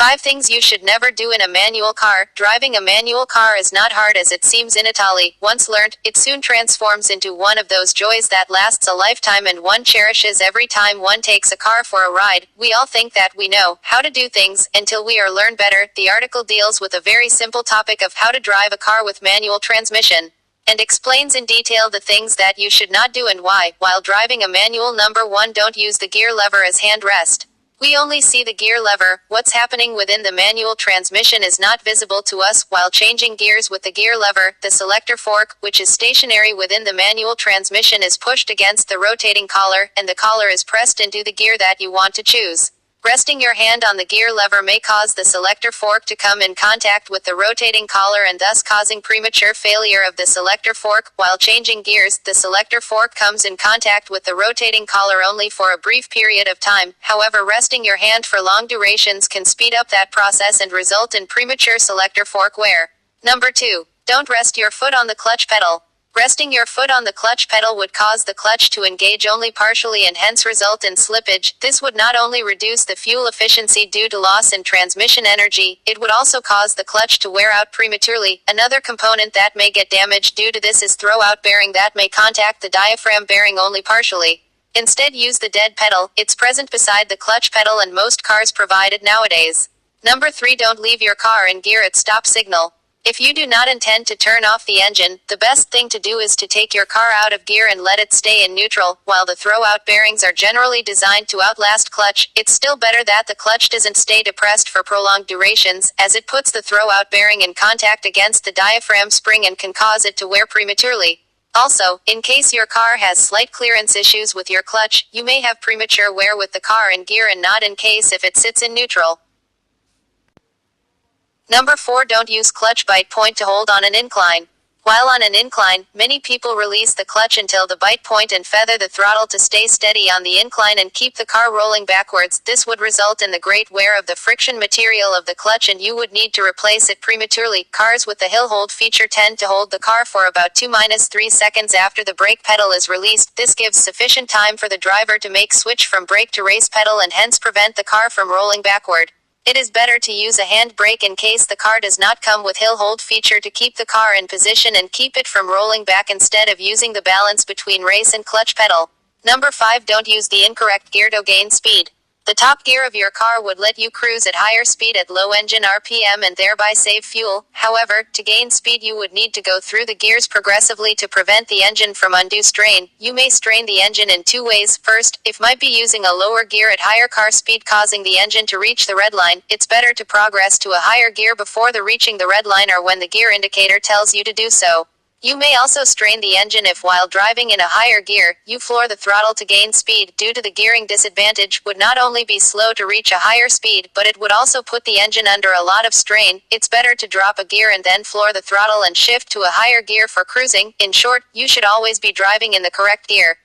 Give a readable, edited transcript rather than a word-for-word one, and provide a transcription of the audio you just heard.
5 things you should never do in a manual car. Driving a manual car is not hard as it seems in Italy. Once learned, it soon transforms into one of those joys that lasts a lifetime and one cherishes every time one takes a car for a ride. We all think that we know how to do things until we are learned better. The article deals with a very simple topic of how to drive a car with manual transmission and explains in detail the things that you should not do and why. While driving a manual, number 1, don't use the gear lever as hand rest. We only see the gear lever. What's happening within the manual transmission is not visible to us. While changing gears with the gear lever, the selector fork, which is stationary within the manual transmission, is pushed against the rotating collar, and the collar is pressed into the gear that you want to choose. Resting your hand on the gear lever may cause the selector fork to come in contact with the rotating collar and thus causing premature failure of the selector fork. While changing gears, the selector fork comes in contact with the rotating collar only for a brief period of time. However, resting your hand for long durations can speed up that process and result in premature selector fork wear. Number 2. Don't rest your foot on the clutch pedal. Resting your foot on the clutch pedal would cause the clutch to engage only partially and hence result in slippage. This would not only reduce the fuel efficiency due to loss in transmission energy, it would also cause the clutch to wear out prematurely. Another component that may get damaged due to this is throwout bearing that may contact the diaphragm bearing only partially. Instead, use the dead pedal. It's present beside the clutch pedal and most cars provide it nowadays. Number 3. Don't leave your car in gear at stop signal. If you do not intend to turn off the engine, the best thing to do is to take your car out of gear and let it stay in neutral. While the throwout bearings are generally designed to outlast clutch, it's still better that the clutch doesn't stay depressed for prolonged durations, as it puts the throwout bearing in contact against the diaphragm spring and can cause it to wear prematurely. Also, in case your car has slight clearance issues with your clutch, you may have premature wear with the car in gear and not in case if it sits in neutral. Number 4. Don't use clutch bite point to hold on an incline. While on an incline, many people release the clutch until the bite point and feather the throttle to stay steady on the incline and keep the car rolling backwards. This would result in the great wear of the friction material of the clutch and you would need to replace it prematurely. Cars with the hill hold feature tend to hold the car for about 2-3 seconds after the brake pedal is released. This gives sufficient time for the driver to make switch from brake to race pedal and hence prevent the car from rolling backward. It is better to use a hand brake in case the car does not come with hill hold feature to keep the car in position and keep it from rolling back instead of using the balance between race and clutch pedal. Number 5. Don't use the incorrect gear to gain speed. The top gear of your car would let you cruise at higher speed at low engine RPM and thereby save fuel. However, to gain speed you would need to go through the gears progressively to prevent the engine from undue strain. You may strain the engine in 2 ways. First, if might be using a lower gear at higher car speed causing the engine to reach the red line, it's better to progress to a higher gear before the reaching the red line or when the gear indicator tells you to do so. You may also strain the engine if while driving in a higher gear, you floor the throttle to gain speed. Due to the gearing disadvantage, would not only be slow to reach a higher speed, but it would also put the engine under a lot of strain. It's better to drop a gear and then floor the throttle and shift to a higher gear for cruising. In short, you should always be driving in the correct gear.